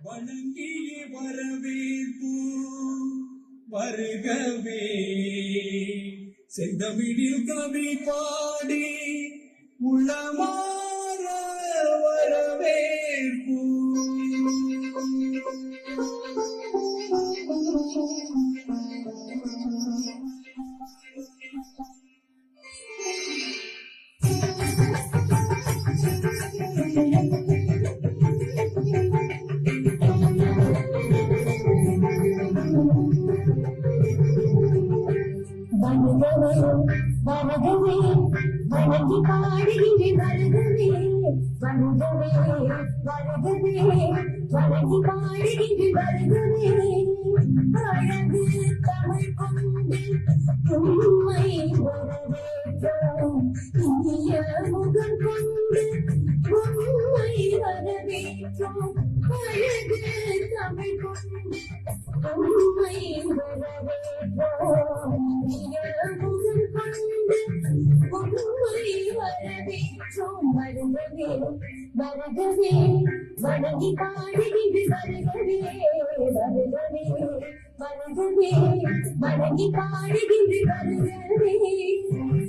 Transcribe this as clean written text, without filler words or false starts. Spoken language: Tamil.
வணங்கி வரவேற்பு வருகவே செந்தமிழில் கவி பாடி உளமாற வரவேற்பு. வருகவே வணங்கி பாடுகின்ற வருகவே வருகவே வருகவே வணங்கி பாடுகின்ற வருகவே அழகு தமிழ் கொண்டு உண்மை வரவேற்றோம் இனிய முகம் கொண்டு உண்மை வரவேற்றோம் அழகு தமிழ் கொண்டு உண்மை வரவேற்றோம் இனிய முகம் கொண்டு உண்மை வரவேற்றோம் வருகவே வருகவே வணங்கி பாடுகின்ற வருகவே வருகவே வருகவே வணங்கி பாடுகின்ற வருகவே.